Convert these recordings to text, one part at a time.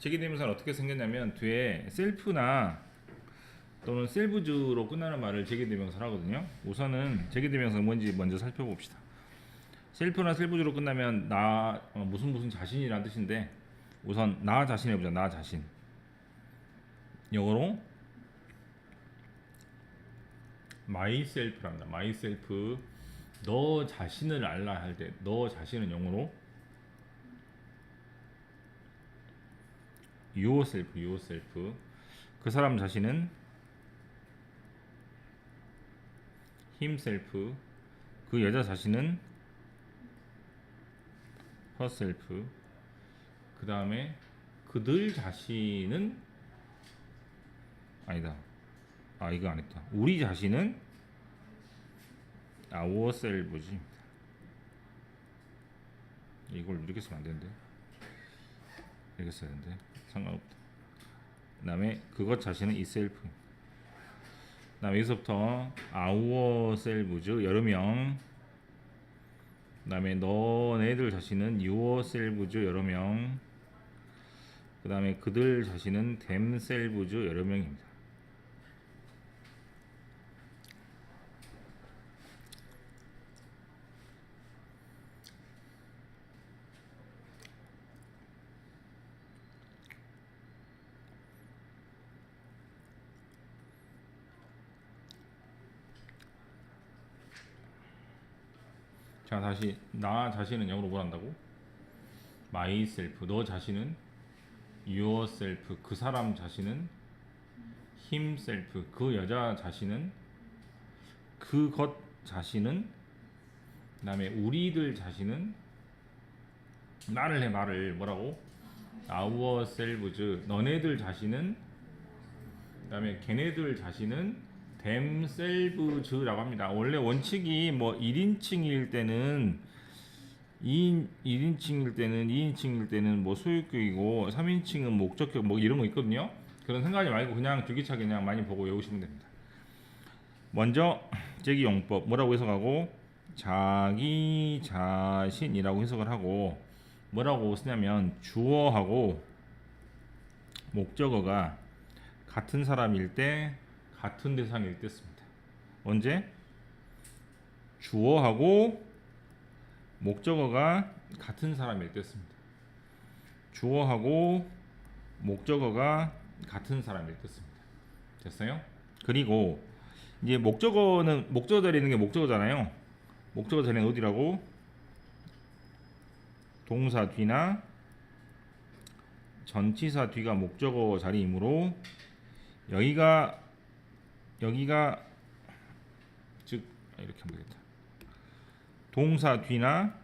제기대명사는 어떻게 생겼냐면 뒤에 셀프나 또는 셀브즈로 끝나는 말을 제기대명사를 하거든요. 우선은 제기대명사가 뭔지 먼저 살펴봅시다. 셀프나 셀브즈로 끝나면 나 무슨 자신이라는 뜻인데 우선 나 자신 해보자. 나 자신. 영어로 myself랍니다. myself. 너 자신을 알라 할 때 너 자신은 영어로 yourself. 그 사람 자신은 himself. 그 여자 자신은 herself. 그 다음에 그들 자신은 아니다. 이거 안 했다. 우리 자신은 ourselves지. 이걸 이렇게 쓰면 안 되는데. 이렇게 써야 되는데. 상관없다. 그 다음에 그것 자신은 itself. 그 다음에 여기서부터 ourselves 여러 명. 그 다음에 너네들 자신은 yourselves 여러 명. 그 다음에 그들 자신은 themselves 여러 명입니다. 자, 다시 나 자신은 영어로 뭘 한다고? myself. 너 자신은 yourself. 그 사람 자신은 himself. 그 여자 자신은 그것 자신은. 그 다음에 우리들 자신은 말을 해. 말을 뭐라고? ourselves. 너네들 자신은. 그 다음에 걔네들 자신은 themselves라고 합니다. 원래 원칙이 뭐 1인칭일 때는 1인칭일 때는 2인칭일 때는 뭐 소유격이고 3인칭은 목적격 뭐 이런 거 있거든요. 그런 생각하지 말고 그냥 줄기차게 그냥 많이 보고 외우시면 됩니다. 먼저 제기용법 뭐라고 해석하고 자기 자신이라고 해석을 하고 뭐라고 쓰냐면 주어하고 목적어가 같은 사람일 때 같은 대상일 때 씁니다. 언제? 주어하고 목적어가 같은 사람일 때 씁니다. 주어하고 목적어가 같은 사람일 때 씁니다. 됐어요? 그리고 이제 목적어는 목적어 자리에 있는 게 목적어잖아요. 목적어 자리는 어디라고? 동사 뒤나 전치사 뒤가 목적어 자리이므로 여기가 즉 이렇게 하면 되겠다. 동사 뒤나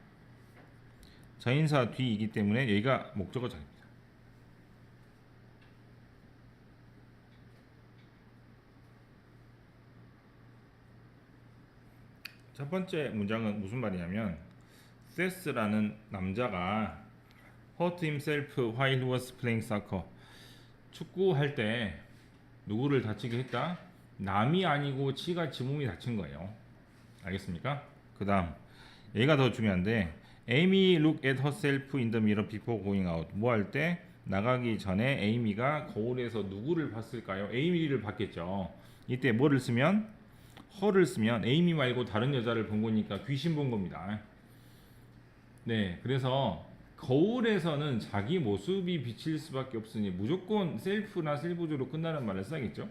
전인사 뒤이기 때문에 여기가 목적어 자리입니다. 첫 번째 문장은 무슨 말이냐면 세스라는 남자가 hurt himself while he was playing soccer. 축구할 때 누구를 다치게 했다? 남이 아니고 지가 지 몸이 다친 거예요. 알겠습니까? 그 다음 얘가 더 중요한데 Amy looked at herself in the mirror before going out. 뭐 할 때? 나가기 전에 에이미가 거울에서 누구를 봤을까요? 에이미를 봤겠죠. 이때 뭐를 쓰면? her를 쓰면 에이미 말고 다른 여자를 본 거니까 귀신 본 겁니다. 네, 그래서 거울에서는 자기 모습이 비칠 수밖에 없으니 무조건 셀프나 셀브즈로 끝나는 말을 써야겠죠.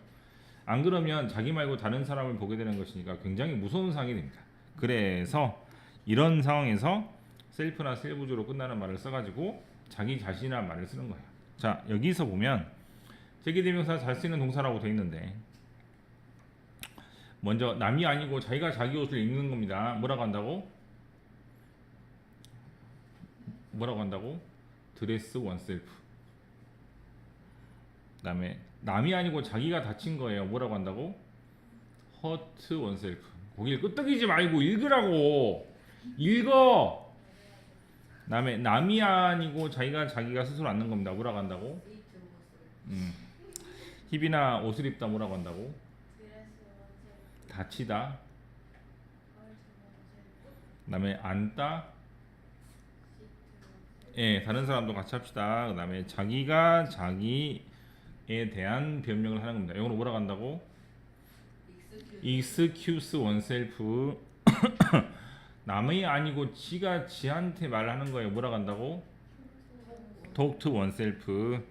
안 그러면 자기 말고 다른 사람을 보게 되는 것이니까 굉장히 무서운 상황이 됩니다. 그래서 이런 상황에서 셀프나 셀브즈로 끝나는 말을 써가지고 자기 자신이라는 말을 쓰는 거예요. 자, 여기서 보면 제기대명사 잘 쓰이는 동사라고 되어 있는데 먼저 남이 아니고 자기가 자기 옷을 입는 겁니다. 뭐라고 한다고? 드레스 원셀프. 그 다음에 남이 아니고 자기가 다친 거예요. 뭐라고 한다고? hurt oneself. 거길 끄떡이지 말고 읽으라고. 읽어. 그 다음에 남이 아니고 자기가 스스로 앉는 겁니다. 뭐라고 한다고? 힙이나 옷을 입다 뭐라고 한다고? 다치다. 그 다음에 앉다. 예, 다른 사람도 같이 합시다. 그다음에 자기가 자기에 대한 변명을 하는 겁니다. 영어로 뭐라고 한다고? excuse oneself. 남이 아니고 지가 지한테 말하는 거예요. 뭐라고 한다고? talk to oneself.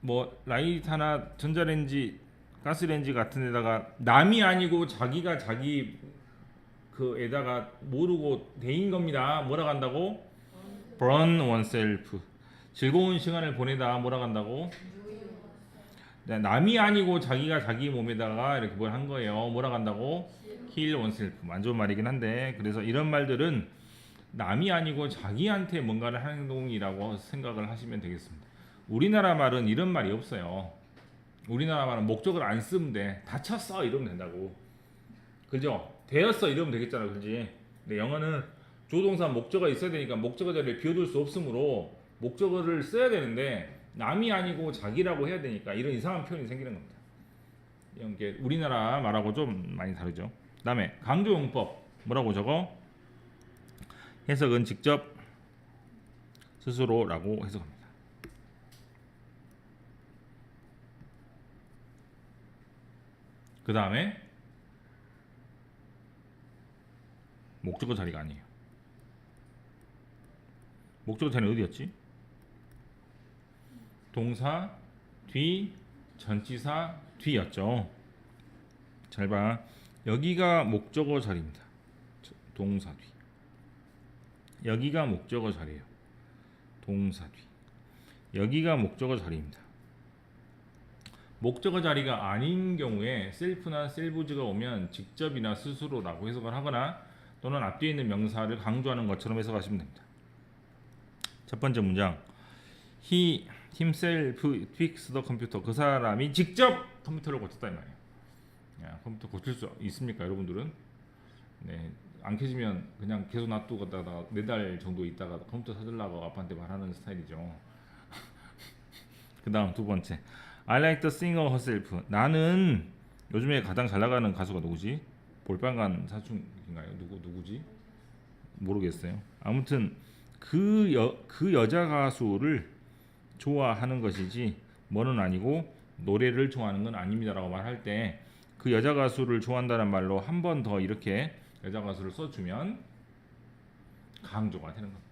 뭐, 라이터나 전자레인지, 가스레인지 같은 데다가 남이 아니고 자기가 자기 그에다가 모르고 대인 겁니다. 뭐라고 한다고? burn oneself. 즐거운 시간을 보내다. 뭐라고 한다고? 네, 남이 아니고 자기가 자기 몸에다가 이렇게 뭘 한 거예요. 뭐라고 한다고? kill oneself. 안 좋은 말이긴 한데, 그래서 이런 말들은 남이 아니고 자기한테 뭔가를 하는 행동이라고 생각을 하시면 되겠습니다. 우리나라 말은 이런 말이 없어요. 우리나라 말은 목적을 안 쓰면 돼. 다쳤어 이러면 된다고. 그죠? 되었어 이러면 되겠잖아, 그렇지? 근데 영어는 조동사 목적어가 있어야 되니까 목적어 자리를 비워둘 수 없으므로 목적어를 써야 되는데 남이 아니고 자기라고 해야 되니까 이런 이상한 표현이 생기는 겁니다. 이런 게 우리나라 말하고 좀 많이 다르죠. 그다음에 강조용법 뭐라고 적어? 해석은 직접 스스로라고 해석합니다. 그 다음에 목적어 자리가 아니에요. 목적어 자리는 어디였지? 동사 뒤 전치사 뒤였죠. 잘 봐. 여기가 목적어 자리입니다. 동사 뒤. 여기가 목적어 자리예요. 동사 뒤. 여기가 목적어 자리입니다. 목적어 자리가 아닌 경우에 셀프나 셀브즈가 오면 직접이나 스스로라고 해석을 하거나 또는 앞뒤에 있는 명사를 강조하는 것처럼 해석하시면 됩니다. 첫 번째 문장. He himself fixed the computer. 그 사람이 직접 컴퓨터를 고쳤다 이 말이에요. 야, 컴퓨터 고칠 수 있습니까, 여러분들은? 네, 안 켜지면 그냥 계속 놔두고 다가 4달 정도 있다가 컴퓨터 사달라고 아빠한테 말하는 스타일이죠. 그 다음 두 번째. I like the singer herself. 나는 요즘에 가장 잘 나가는 가수가 누구지? 볼빨간 사춘인가요? 누구지? 모르겠어요. 아무튼 그 여자 가수를 좋아하는 것이지 뭐는 아니고 노래를 좋아하는 건 아닙니다라고 말할 때 그 여자 가수를 좋아한다는 말로 한 번 더 이렇게 여자 가수를 써주면 강조가 되는 겁니다.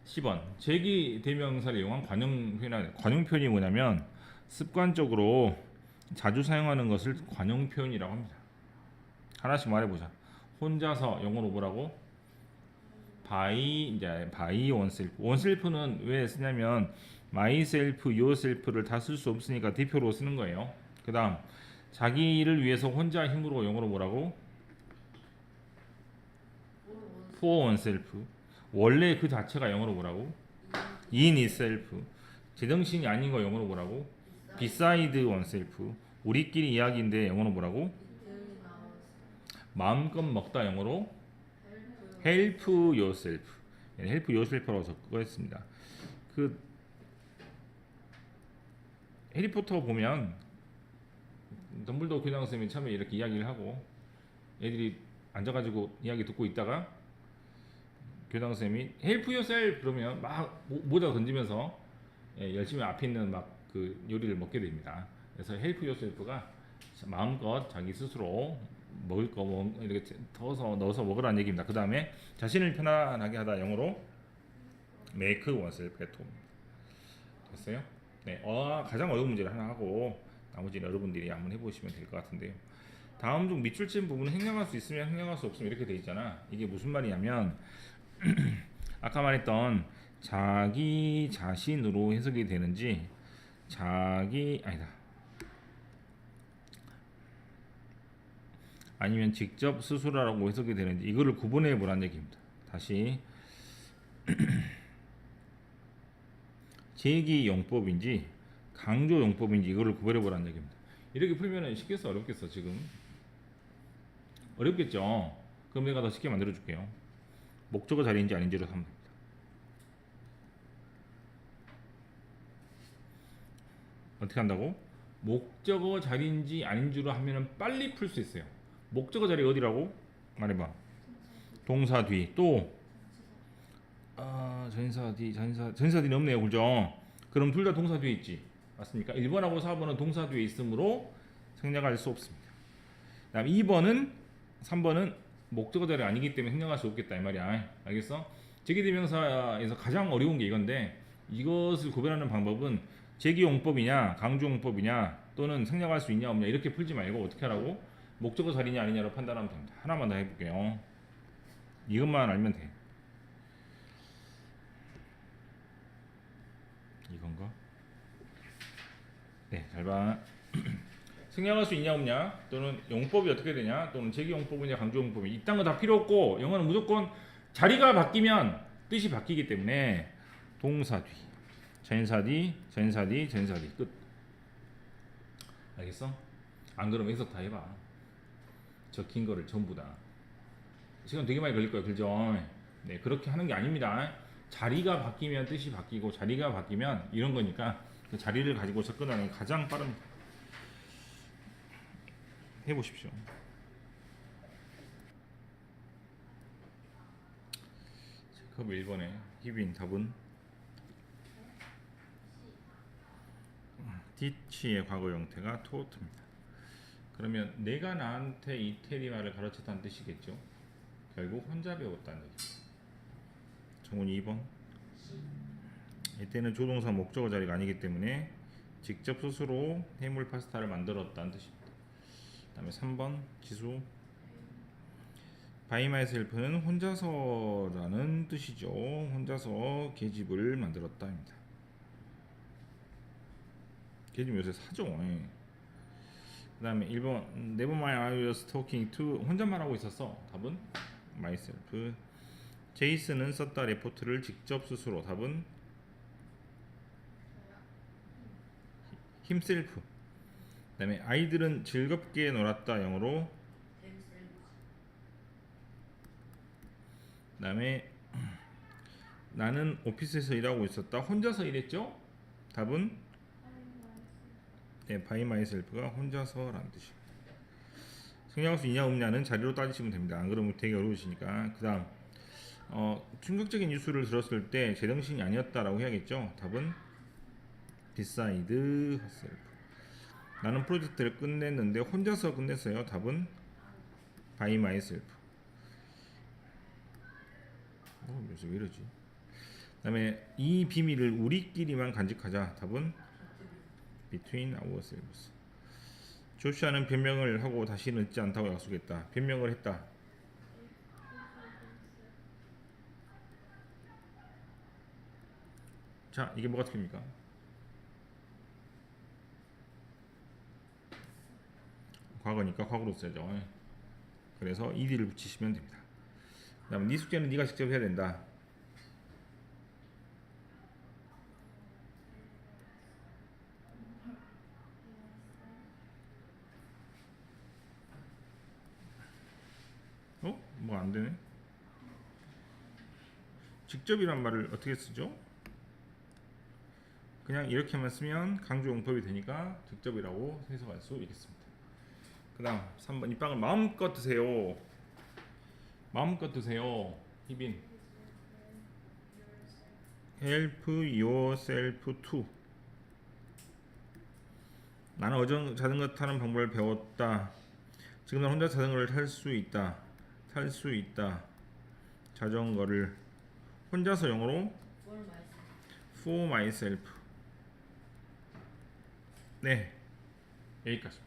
10번 제기 대명사를 이용한 관용 표현. 관용 표현이 뭐냐면 습관적으로 자주 사용하는 것을 관용 표현이라고 합니다. 하나씩 말해보자. 혼자서 영어로 뭐라고? by oneself. oneself는 왜 쓰냐면 myself, yourself를 다 쓸 수 없으니까 대표로 쓰는 거예요. 그 다음 자기를 위해서 혼자 힘으로 영어로 뭐라고? for oneself. 원래 그 자체가 영어로 뭐라고? in itself. 제정신이 아닌 거 영어로 뭐라고? beside oneself. 우리끼리 이야기인데 영어로 뭐라고? 마음껏 먹다 영어로? help yourself. help yourself라고 적어했습니다. 그 해리포터 보면 덤블도어 교장 선생님이 처음에 이렇게 이야기를 하고 애들이 앉아가지고 이야기 듣고 있다가 교장 선생님이 help yourself 그러면 막 모자 던지면서 열심히 앞에 있는 막 그 요리를 먹게 됩니다. 그래서 help yourself가 마음껏 자기 스스로 먹을 거 이렇게 넣어서 먹으라는 얘기입니다. 그 다음에 자신을 편안하게 하다 영어로 make oneself at home. 됐어요? 네, 가장 어려운 문제를 하나 하고 나머지는 여러분들이 한번 해보시면 될 것 같은데요. 다음 중 밑줄 친 부분은 행명할 수 있으면 행명할 수 없으면 이렇게 돼 있잖아. 이게 무슨 말이냐면 아까 말했던 자기 자신으로 해석이 되는지 아니면 직접 스스로라고 해석이 되는지 이거를 구분해 보라는 얘기입니다. 다시 제기 용법인지 강조 용법인지 이거를 구별해 보라는 얘기입니다. 이렇게 풀면은 쉽겠어 어렵겠어? 지금 어렵겠죠? 그럼 내가 더 쉽게 만들어 줄게요. 목적어 자리인지 아닌지로 하면 됩니다. 어떻게 한다고? 목적어 자리인지 아닌지로 하면은 빨리 풀 수 있어요. 목적어 자리 어디라고? 말해봐. 동사 뒤. 또 전사 D는 없네요. 그죠? 그럼 둘 다 동사 뒤에 있지. 맞습니까? 1번하고 4번은 동사 뒤에 있으므로 생략할 수 없습니다. 그다음 2번은 3번은 목적어 자리 아니기 때문에 생략할 수 없겠다 이 말이야. 알겠어? 제기대명사에서 가장 어려운 게 이건데 이것을 구별하는 방법은 제기용법이냐 강조용법이냐 또는 생략할 수 있냐 없냐 이렇게 풀지 말고 어떻게 하라고? 목적어 자리냐 아니냐로 판단하면 됩니다. 하나만 더 해볼게요. 이것만 알면 돼. 이건가? 네, 잘 봐. 생략할 수 있냐 없냐 또는 용법이 어떻게 되냐 또는 제기용법이냐 강조용법이 이딴 거 다 필요 없고 영어는 무조건 자리가 바뀌면 뜻이 바뀌기 때문에 동사 뒤 전사 뒤 끝. 알겠어? 안 그러면 해석 다 해봐. 저 긴 거를 전부 다 시간 되게 많이 걸릴 거예요. 그죠? 네, 그렇게 하는 게 아닙니다. 자리가 바뀌면 뜻이 바뀌고 자리가 바뀌면 이런 거니까 그 자리를 가지고 접근하는 게 가장 빠릅니다. 해보십시오. 체크업 1번에 희빈 답은 teach의 과거 형태가 taught 입니다. 그러면 내가 나한테 이 테리마를 가르쳤다는 뜻이겠죠. 결국 혼자 배웠다는 얘기죠. 정훈이 2번. 이때는 조동사 목적어 자리가 아니기 때문에 직접 스스로 해물 파스타를 만들었다는 뜻입니다. 그 다음에 3번 지수. by myself는 혼자서라는 뜻이죠. 혼자서 계집을 만들었다입니다. 계집 요새 사죠. 그 다음에 1번 Never mind I was talking to 혼잣말하고 있었어. 답은 myself. 제이슨은 썼다 레포트를 직접 스스로. 답은 himself. 그 다음에 아이들은 즐겁게 놀았다. 영어로. 그 다음에 나는 오피스에서 일하고 있었다. 혼자서 일했죠. 답은 네, by myself가 혼자서라는 뜻이에요. 생략할 수 있냐 없냐는 자리로 따지시면 됩니다. 안 그러면 되게 어려우시니까. 그 다음 충격적인 뉴스를 들었을 때 제정신이 아니었다라고 해야겠죠. 답은 beside herself. 나는 프로젝트를 끝냈는데 혼자서 끝냈어요. 답은 by myself. 요새 왜 이러지? 그 다음에 이 비밀을 우리끼리만 간직하자. 답은 between ourselves. 조슈아는 변명을 하고 다시는 늦지 않다고 약속했다. 변명을 했다. 자, 이게 뭐가 틀립니까? 과거니까 과거로 써야죠. 그래서 ed를 붙이시면 됩니다. 그 다음에 네 숙제는 네가 직접 해야 된다. 뭐 안 되네. 직접이란 말을 어떻게 쓰죠? 그냥 이렇게만 쓰면 강조용법이 되니까 직접이라고 해석할 수 있겠습니다. 그 다음 3번 이 빵을 마음껏 드세요. 마음껏 드세요. 희빈 help yourself to. 나는 어제 자전거 타는 방법을 배웠다. 지금 난 혼자 자전거를 탈 수 있다. 탈 수 있다. 자전거를 혼자서 영어로 for myself. 네, 여기까지.